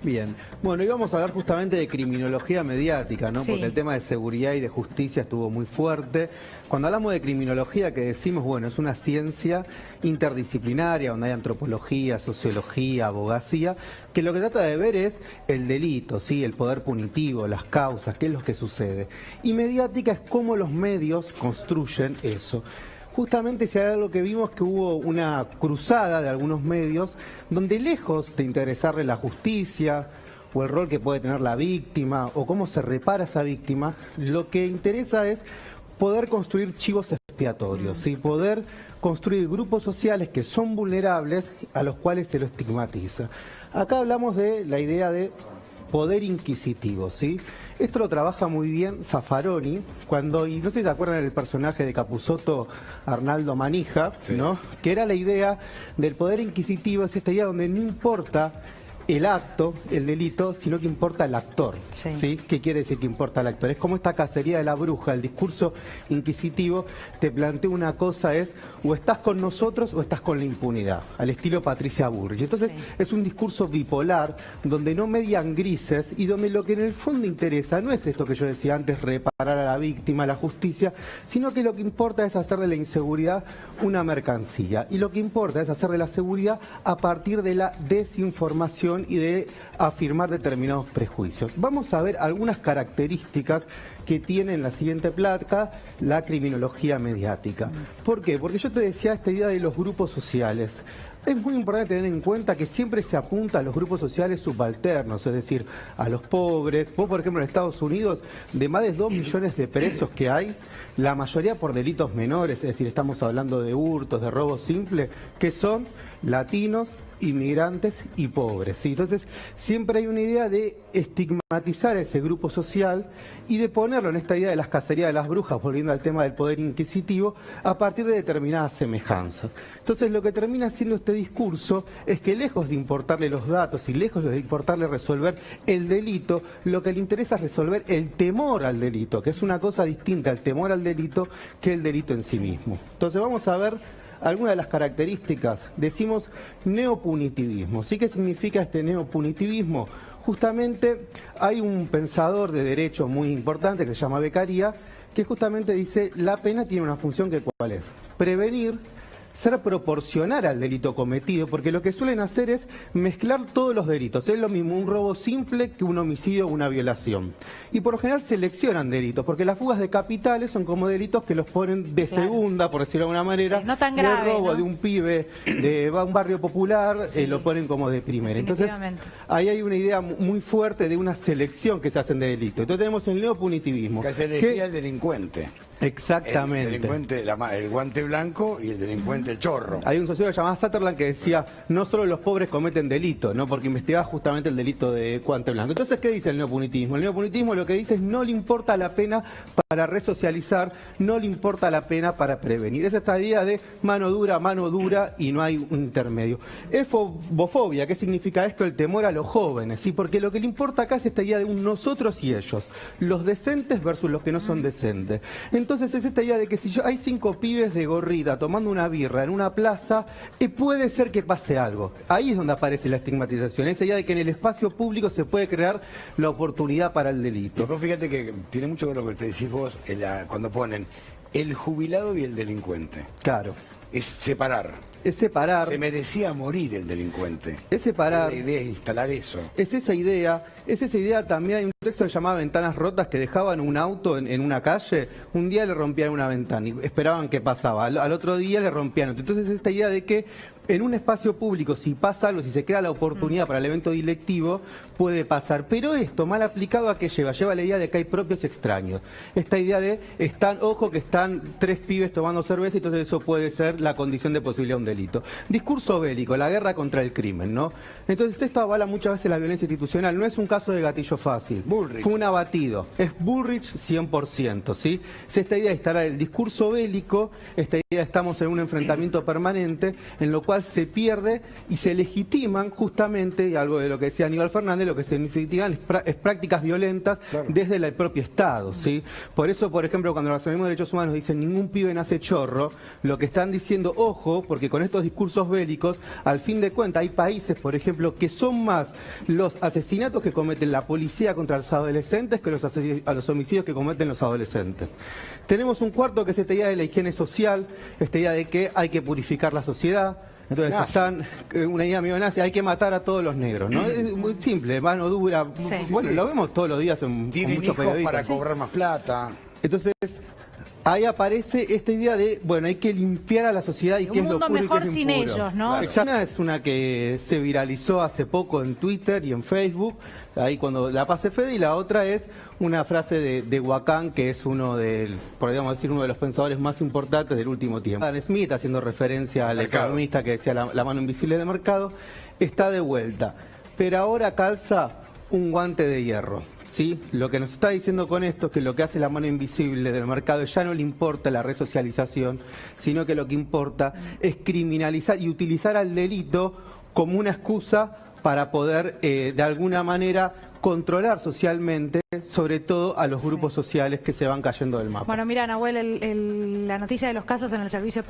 Bien, bueno, íbamos a hablar justamente de criminología mediática, ¿no? Sí. Porque el tema de seguridad y de justicia estuvo muy fuerte. Cuando hablamos de criminología, que decimos, bueno, es una ciencia interdisciplinaria, donde hay antropología, sociología, abogacía, que lo que trata de ver es el delito, ¿sí? El poder punitivo, las causas, qué es lo que sucede. Y mediática es cómo los medios construyen eso. Justamente si hay algo que vimos, que hubo una cruzada de algunos medios donde, lejos de interesarle la justicia o el rol que puede tener la víctima o cómo se repara esa víctima, lo que interesa es poder construir chivos expiatorios, ¿sí? Poder construir grupos sociales que son vulnerables, a los cuales se lo estigmatiza. Acá hablamos de la idea de poder inquisitivo, ¿sí? Esto lo trabaja muy bien Zaffaroni, cuando, y no sé si se acuerdan del personaje de Capusotto, Arnaldo Manija, Sí. ¿no? Que era la idea del poder inquisitivo, es esta idea donde no importa el acto, el delito, sino que importa el actor, Sí. ¿sí? ¿Qué quiere decir que importa el actor? Es como esta cacería de la bruja, el discurso inquisitivo te plantea una cosa, es o estás con nosotros o estás con la impunidad, al estilo Patricia Bullrich. Entonces Sí. es un discurso bipolar, donde no median grises y donde lo que en el fondo interesa no es esto que yo decía antes, reparar a la víctima, a la justicia, sino que lo que importa es hacer de la inseguridad una mercancía. Y lo que importa es hacer de la seguridad a partir de la desinformación y de afirmar determinados prejuicios. Vamos a ver algunas características que tiene en la siguiente placa la criminología mediática. ¿Por qué? Porque yo te decía esta idea de los grupos sociales. Es muy importante tener en cuenta que siempre se apunta a los grupos sociales subalternos, es decir, a los pobres. Vos, por ejemplo, en Estados Unidos, de más de 2 millones de presos que hay, la mayoría por delitos menores, es decir, estamos hablando de hurtos, de robos simples, que son latinos, inmigrantes y pobres, ¿sí? Entonces siempre hay una idea de estigmatizar a ese grupo social y de ponerlo en esta idea de las cacerías de las brujas, volviendo al tema del poder inquisitivo, a partir de determinadas semejanzas. Entonces lo que termina haciendo este discurso es que, lejos de importarle los datos y lejos de importarle resolver el delito, lo que le interesa es resolver el temor al delito, que es una cosa distinta, el temor al delito, que el delito en sí mismo. Entonces vamos a ver algunas de las características. Decimos neopunitivismo. ¿Sí? ¿Qué significa este neopunitivismo? Justamente hay un pensador de derecho muy importante que se llama Beccaria, que justamente dice: la pena tiene una función que, ¿cuál es? Prevenir, ser proporcional al delito cometido, porque lo que suelen hacer es mezclar todos los delitos. Es lo mismo un robo simple que un homicidio o una violación. Y por lo general seleccionan delitos, porque las fugas de capitales son como delitos que los ponen de Claro. segunda, por decirlo de alguna manera. Sí, no tan y el grave, robo ¿no? de un pibe de un barrio popular Sí. lo ponen como de primera. Entonces Definitivamente. ahí hay una idea muy fuerte de una selección que se hacen de delitos. Entonces tenemos el neopunitivismo. Que se elegía el delincuente. Exactamente. El delincuente, el guante blanco y el delincuente el chorro. Hay un sociólogo llamado Sutherland que decía: no solo los pobres cometen delito, ¿no? Porque investigaba justamente el delito de guante blanco. Entonces, ¿qué dice el neopunitivismo? El neopunitivismo lo que dice es: no le importa la pena para resocializar, no le importa la pena para prevenir. Es esta idea de mano dura y no hay un intermedio. Efobofobia, ¿qué significa esto? El temor a los jóvenes, ¿sí? Porque lo que le importa acá es esta idea de un nosotros y ellos, los decentes versus los que no son decentes. Entonces es esta idea de que si hay 5 pibes de gorrita tomando una birra en una plaza, puede ser que pase algo. Ahí es donde aparece la estigmatización, esa idea de que en el espacio público se puede crear la oportunidad para el Y delito. vos fíjate que tiene mucho que ver lo que te decís vos cuando ponen el jubilado y el delincuente. Claro, Es separar. es separar, Se merecía morir el delincuente. es separar. La idea es instalar eso. Es esa idea también. Hay un texto que se llamaba Ventanas Rotas, que dejaban un auto en una calle, un día le rompían una ventana y esperaban que pasaba, al otro día le rompían otra. Entonces esta idea de que en un espacio público, si pasa algo, si se crea la oportunidad para el evento delictivo, puede pasar. Pero esto, mal aplicado, ¿a qué lleva? Lleva la idea de que hay propios extraños. Esta idea de, ojo que están 3 pibes tomando cerveza, entonces eso puede ser la condición de posibilidad de un delito. Discurso bélico, la guerra contra el crimen, ¿no? Entonces esto avala muchas veces la violencia institucional. No es un caso de gatillo fácil. Bullrich. Fue un abatido. Es Bullrich 100%, ¿sí? Es esta idea de instalar el discurso bélico, esta idea de estamos en un enfrentamiento permanente, en lo cual cual se pierde y se legitiman justamente, y algo de lo que decía Aníbal Fernández, lo que significan es prácticas violentas desde el propio Estado, ¿sí? Por eso, por ejemplo, cuando los organismos de derechos humanos dicen ningún pibe nace chorro, lo que están diciendo, ojo, porque con estos discursos bélicos, al fin de cuentas, hay países, por ejemplo, que son más los asesinatos que cometen la policía contra los adolescentes que a los homicidios que cometen los adolescentes. Tenemos un cuarto que es esta idea de la higiene social, esta idea de que hay que purificar la sociedad. Entonces una idea medio nazi, hay que matar a todos los negros, ¿no? Es muy simple, mano dura. Sí. Bueno, lo vemos todos los días con Tienen muchos hijos periodistas. para cobrar más plata. Entonces, ahí aparece esta idea de, bueno, hay que limpiar a la sociedad y qué es lo mundo puro y qué mejor es lo sin impuro. ellos, ¿no? Una es una que se viralizó hace poco en Twitter y en Facebook, ahí cuando la pase Fede, y la otra es una frase de Huacán, que es podríamos decir, uno de los pensadores más importantes del último tiempo. Adam Smith, haciendo referencia al economista que decía la mano invisible del mercado, está de vuelta, pero ahora calza un guante de hierro. ¿Sí? Lo que nos está diciendo con esto es que lo que hace la mano invisible del mercado ya no le importa la resocialización, sino que lo que importa es criminalizar y utilizar al delito como una excusa para poder, de alguna manera, controlar socialmente, sobre todo a los grupos sociales que se van cayendo del mapa. Bueno, mira, Nahuel, la noticia de los casos en el servicio